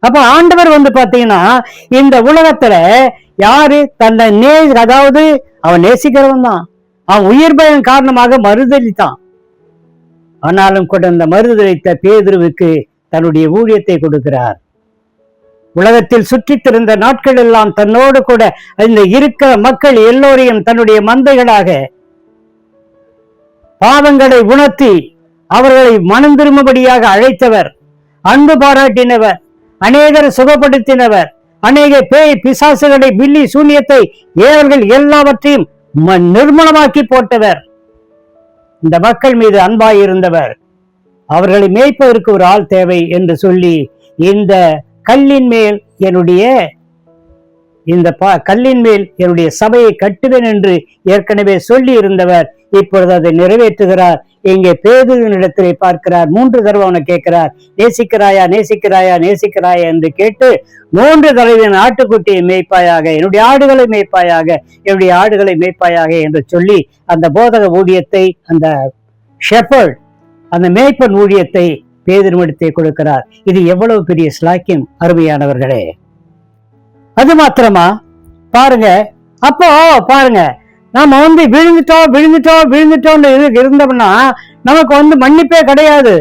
அப்ப ஆண்டவர் பாத்தீங்கன்னா இந்த உலகத்துல யாரு தன்னை அதாவது அவன் நேசிக்கிறவன் தான். அவன் உயிர் பயம் காரணமாக மறுதலித்தான். ஆனாலும் கூட அந்த மறுதலித்த பேதுருவுக்கு தன்னுடைய ஊழியத்தை கொடுக்கிறார். உலகத்தில் சுற்றித் திரிந்த நாட்கள் எல்லாம் தன்னோடு கூட இந்த இருக்கிற மக்கள் எல்லோரையும் தன்னுடைய மந்தைகளாக பாவங்களை உணர்த்தி அவர்களை மனம் திரும்பும்படியாக அழைத்தவர், அன்பு பாராட்டினவர், அநேகரை சுகப்படுத்தினவர், அநேக பேய் பிசாசுகளை, பில்லி சூனியத்தை, ஏவல்கள் எல்லாவற்றையும் நிர்மூலமாக்கி போட்டவர், இந்த மக்கள் மீது அன்பாயிருந்தவர். அவர்களை மேய்ப்பதற்கு ஒரு ஆள் தேவை என்று சொல்லி இந்த கல்லின் மேல் என்னுடைய சபையை கட்டுவேன் என்று ஏற்கனவே சொல்லி இருந்தவர் இப்பொழுது அதை நிறைவேற்றுகிறார். இங்கே பேதுருவினிடத்திலே பார்க்கிறார். 3 தடவை அவனை கேட்கிறார், நேசிக்கிறாயா நேசிக்கிறாயா நேசிக்கிறாயா என்று கேட்டு 3 தடவை ஆட்டுக்குட்டியை மேய்ப்பாயாக, என்னுடைய ஆடுகளை மேய்ப்பாயாக, என்னுடைய ஆடுகளை மேய்ப்பாயாக என்று சொல்லி அந்த போதக ஊழியத்தை, அந்த ஷெப்பர்ட், அந்த மேய்ப்பன் ஊழியத்தை பேதுருவினிடத்தை கொடுக்கிறார். இது எவ்வளவு பெரிய ஸ்லாக்கியம் அருமையானவர்களே! அது மாத்திரமா பாருங்க, அப்போ பாருங்க, நாம விழுந்துட்டோம் இருந்தோம்னா நமக்கு மன்னிப்பே கிடையாது.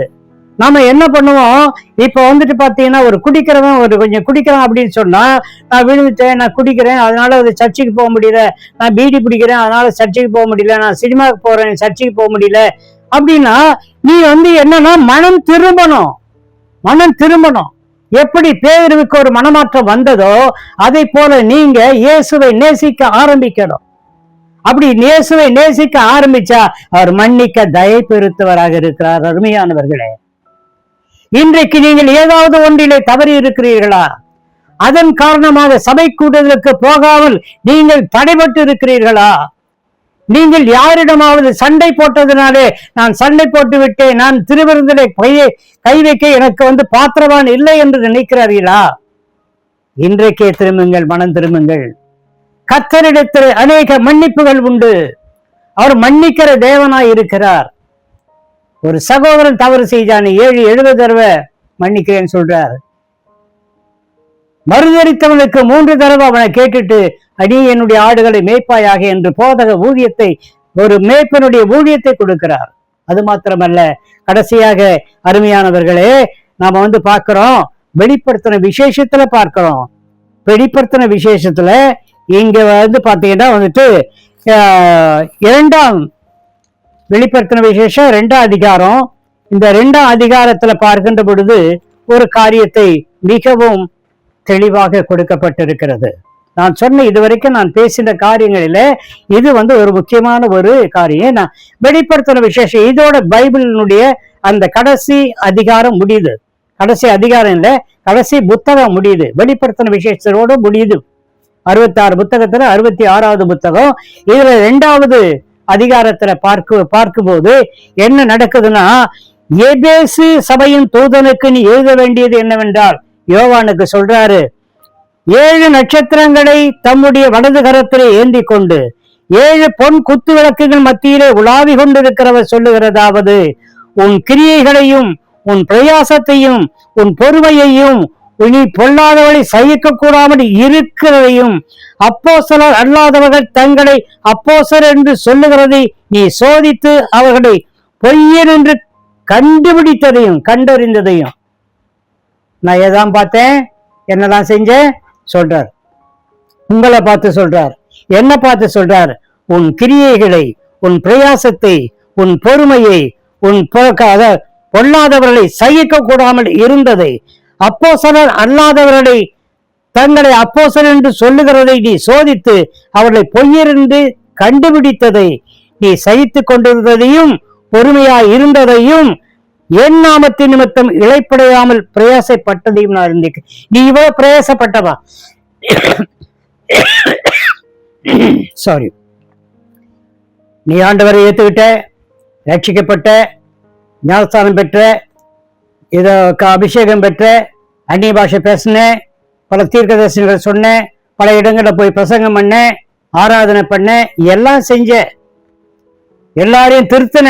நாம என்ன பண்ணுவோம், இப்ப பாத்தீங்கன்னா ஒரு குடிக்கிறவன் கொஞ்சம் குடிக்கிறான் அப்படின்னு சொன்னா, நான் விழுந்துட்டேன், நான் குடிக்கிறேன், அதனால சர்ச்சுக்கு போக முடியல, நான் பீடி பிடிக்கிறேன் அதனால சர்ச்சுக்கு போக முடியல, நான் சினிமாவுக்கு போறேன் சர்ச்சுக்கு போக முடியல அப்படின்னா, நீ என்னன்னா மனம் திரும்பணும். எப்படி பேதுருவுக்கு ஒரு மனமாற்றம் வந்ததோ அதை போல நீங்க இயேசுவை நேசிக்க ஆரம்பிக்கணும். அப்படி இயேசுவை நேசிக்க ஆரம்பிச்சா அவர் மன்னிக்க தயை பெருத்தவராக இருக்கிறார். அருமையானவர்களே, இன்றைக்கு நீங்கள் ஏதாவது ஒன்றிலே தவறி இருக்கிறீர்களா? அதன் காரணமாக சபை கூட்டத்திற்கு போகாமல் நீங்கள் தடைபட்டு இருக்கிறீர்களா? நீங்கள் யாரிடமாவது சண்டை போட்டதுனாலே நான் சண்டை போட்டு விட்டேன், நான் திருவிருந்திலே கை வைக்க எனக்கு பாத்திரவான் இல்லை என்று நினைக்கிறார்களா? இன்றைக்கே திரும்புங்கள், மனம் திரும்புங்கள். கர்த்தரிடத்தில் அநேக மன்னிப்புகள் உண்டு. அவர் மன்னிக்கிற தேவனாய் இருக்கிறார். ஒரு சகோதரன் தவறு செய்தானே 70 தடவை மன்னிக்கிறேன்னு சொல்றார். மறுதலித்தவனுக்கு 3 தடவை அவனை கேட்டுட்டு, அடி என்னுடைய ஆடுகளை மேய்ப்பாயாக என்று போதக ஊழியத்தை, ஒரு மேய்ப்பனுடைய ஊழியத்தை கொடுக்கிறார். அது மாத்திரமல்ல, கடைசியாக அருமையானவர்களே, நாம பார்க்கிறோம், வெளிப்படுத்தின விசேஷத்துல பார்க்கிறோம். வெளிப்படுத்தின விசேஷத்துல இங்க பாத்தீங்கன்னா 2ஆம் வெளிப்படுத்தின விசேஷம் 2ஆம் அதிகாரம். இந்த 2ஆம் அதிகாரத்துல பார்க்கின்ற பொழுது ஒரு காரியத்தை மிகவும் தெளிவாக கொடுக்கப்பட்டிருக்கிறது. நான் சொன்ன இதுவரைக்கும் நான் பேசின காரியங்களில இது ஒரு முக்கியமான ஒரு காரியம். நான் வெளிப்படுத்தின விசேஷம் இதோட பைபிளினுடைய அந்த கடைசி அதிகாரம் முடியுது. கடைசி அதிகாரம் இல்ல, கடைசி புத்தகம் முடியுது. வெளிப்படுத்தின விசேஷத்தோட முடியுது. 66 புத்தகத்துல 66வது புத்தகம். இதுல 2வது அதிகாரத்துல பார்க்கும்போது என்ன நடக்குதுன்னா, எபேசு சபையின் தூதனுக்கு நீ எழுத வேண்டியது என்னவென்றால், யோவானுக்கு சொல்றாரு, 7 நட்சத்திரங்களை தம்முடைய வலது கரத்திலே ஏந்தி கொண்டு 7 பொன் குத்து விளக்குகள் மத்தியிலே உலாவி கொண்டிருக்கிறவர் சொல்லுகிறதாவது, உன் கிரியைகளையும் உன் பிரயாசத்தையும் உன் பொறுமையையும் நீ பொல்லாதவளை சகிக்க கூடாமல் இருக்கிறதையும் அப்போஸ்தலர் அல்லாதவர்கள் தங்களை அப்போஸ்தலர் என்று சொல்லுகிறதை நீ சோதித்து அவர்களை பொய்யர் என்று கண்டுபிடித்ததையும் கண்டறிந்ததையும். நான் எதான் பார்த்தேன், என்னதான் செஞ்சேன் சொல்றார். உங்களை பார்த்து சொல்றார், என்ன பார்த்து சொல்றார், உன் கிரியைகளை, உன் பிரயாசத்தை, உன் பொறுமையை, உன் பொல்லாதவர்களை சகிக்க கூடாமல் இருந்ததை, அப்போஸ்தலர் அல்லாதவர்களை தங்களை அப்போஸ்தலர் என்று சொல்லுகிறதை நீ சோதித்து அவர்களை பொய்யர் என்று கண்டுபிடித்ததை, நீ சகித்து கொண்டிருந்ததையும் பொறுமையாய் இருந்ததையும், என் நாமத்தின் நிமித்தம் இழைப்படையாமல் பிரயாசப்பட்டதையும் நான் இருந்தேன். நீ இவ்வளவு பிரயாசப்பட்டவா? சாரி, நீ ஆண்டவரை ஏத்துக்கிட்ட, ரட்சிக்கப்பட்ட, ஞானஸ்தானம் பெற்ற, இத அபிஷேகம் பெற்ற, அந்நிய பாஷை பேசினேன், பல தீர்க்க தரிசனங்கள் சொன்னேன், பல இடங்களில் போய் பிரசங்கம் பண்ண, ஆராதனை பண்ண, எல்லாம் செஞ்ச, எல்லாரையும் திருத்தின.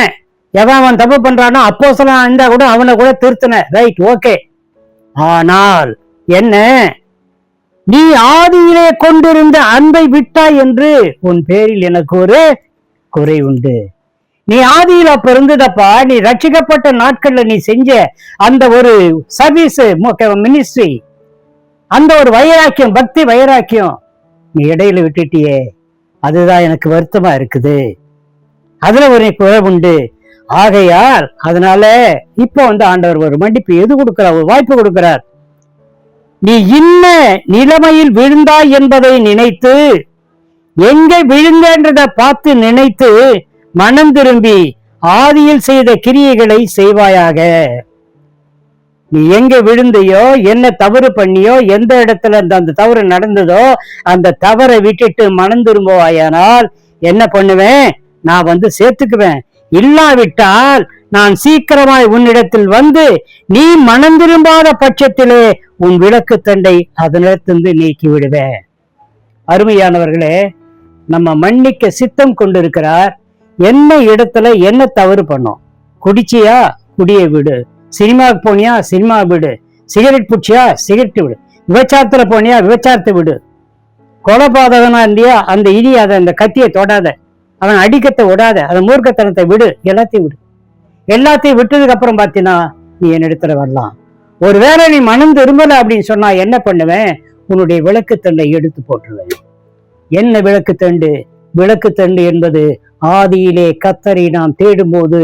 எவன் தப்பு பண்றானோ அப்போஸ்தலனா இருந்தா கூட அவனை கூட திருத்தின. Right, okay. ஆனால் என்ன நீ ஆதியிலே கொண்டிருந்த அன்பை விட்டாய் என்று உன் பேரில் எனக்கு ஒரு குறை உண்டு. நீ ஆதியில அப்ப இருந்ததப்பா, நீ ரட்சிக்கப்பட்ட நாட்கள்ல நீ செஞ்ச அந்த ஒரு சர்வீஸ் மினிஸ்ட்ரி, அந்த ஒரு வைராக்கியம், பக்தி வைராக்கியம் நீ இடையில விட்டுட்டியே, அதுதான் எனக்கு வருத்தமா இருக்குது. அதுல ஒரு குறை உண்டு. ஆகையால் அதனால இப்ப ஆண்டவர் ஒரு மன்னிப்பு எது கொடுக்கிறார், ஒரு வாய்ப்பு கொடுக்கிறார். நீ இன்ன நிலைமையில் விழுந்தாய் என்பதை நினைத்து, எங்க விழுந்தன்றதை பார்த்து நினைத்து மனம் திரும்பி ஆதியில் செய்த கிரியைகளை செய்வாயாக. நீ எங்க விழுந்தையோ, என்ன தவறு பண்ணியோ, எந்த இடத்துல அந்த தவறு நடந்ததோ அந்த தவறை விட்டுட்டு மனம் திரும்புவாயானால் என்ன பண்ணுவேன், நான் சேர்த்துக்குவேன். இல்லாவிட்டால் நான் சீக்கிரமாய் உன்னிடத்தில் நீ மனம் திரும்பாத பட்சத்திலே உன் விளக்கு தண்டை அதனிடத்திலிருந்து நீக்கி விடுவேன். அருமையானவர்களே, நம்ம மன்னிக்க சித்தம் கொண்டிருக்கிறார். என்ன இடத்துல என்ன தவறு பண்ணோம்? குடிச்சியா, குடியை விடு. சினிமாவுக்கு போனியா, சினிமா விடு. சிகரெட் பிடிச்சியா, சிகரெட் விடு. விபச்சாரத்துல போனியா, விபச்சாரத்தை விடு. கொலைபாதகனா இருந்தியா, அந்த அந்த கத்தியை தொடாத, அவன் அடிக்கத்தை விடாத, அந்த மூர்க்கத்தனத்தை விடு, எல்லாத்தையும் விடு. எல்லாத்தையும் விட்டதுக்கு அப்புறம் பாத்தீங்கன்னா நீ என்னிடத்துல வரலாம். ஒருவேளை நீ மனம் திரும்பல அப்படின்னு சொன்னா என்ன பண்ணுவேன், உன்னுடைய விளக்கு தண்டை எடுத்து போட்டுருவேன். என்ன விளக்கு தண்டு? விளக்கு தண்டு என்பது ஆதியிலே கர்த்தரை நாம் தேடும் போது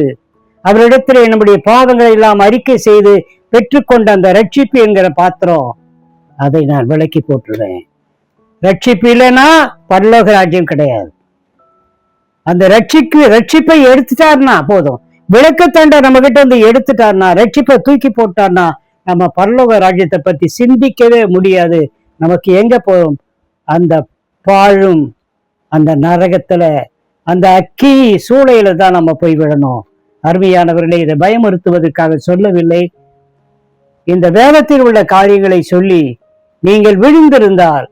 அவரிடத்திலே நம்முடைய பாவங்களை எல்லாம் அறிக்கை செய்து பெற்றுக்கொண்ட அந்த ரட்சிப்பு என்கிற பாத்திரம், அதை நான் விளக்கி போட்டுருவேன். ரட்சிப்பு இல்லைன்னா பரலோக ராஜ்யம் கிடையாது. அந்த ரட்சிப்பை எடுத்துட்டார்னா போதும். விளக்கு தண்டை நம்ம கிட்ட எடுத்துட்டார்னா, ரட்சிப்பை தூக்கி போட்டார்னா நம்ம பரலோக ராஜ்யத்தை பத்தி சிந்திக்கவே முடியாது. நமக்கு எங்க போகும்? அந்த பாழும் அந்த நரகத்துல, அந்த அக்கி சூளையில தான் நம்ம போய் விடணும். அருமையானவர்களே, இதை பயமுறுத்துவதற்காக சொல்லவில்லை. இந்த வேதத்தில் உள்ள காரியங்களை சொல்லி நீங்கள் விழுந்திருந்தால்,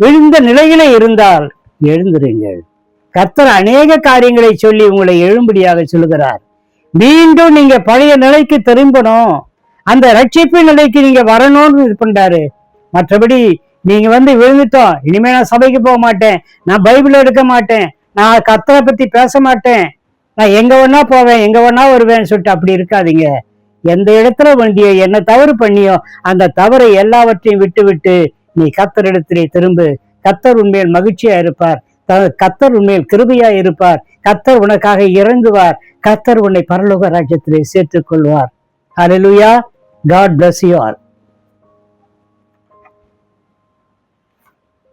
விழுந்த நிலையிலே இருந்தால் எழுந்திருங்கள். கர்த்தர் அநேக காரியங்களை சொல்லி உங்களை எழும்படியாக சொல்லுகிறார். மீண்டும் நீங்க பழைய நிலைக்கு திரும்பணும், அந்த ரட்சிப்பு நிலைக்கு நீங்க வரணும்னு இது பண்றாரு. மற்றபடி நீங்க விழுந்துட்டோம், இனிமே நான் சபைக்கு போக மாட்டேன், நான் பைபிள் எடுக்க மாட்டேன், நான் கர்த்தரை பத்தி பேச மாட்டேன், நான் எங்க வேணா போவேன், எங்க வேணா வருவேன்னு சொல்லிட்டு அப்படி இருக்காதீங்க. எந்த இடத்துல வண்டியோ என்ன தவறு பண்ணியோ அந்த தவறை எல்லாவற்றையும் விட்டு நீ கர்த்தரிடத்திலே திரும்பு. கர்த்தர் உண்மையில் மகிழ்ச்சியா இருப்பார், கர்த்தர் உண்மையில் கிருபையா இருப்பார், கர்த்தர் உனக்காக இறங்குவார், கர்த்தர் உன்னை பரலோக ராஜ்யத்திலே சேர்த்துக் கொள்வார். ஹல்லேலூயா. God bless you all.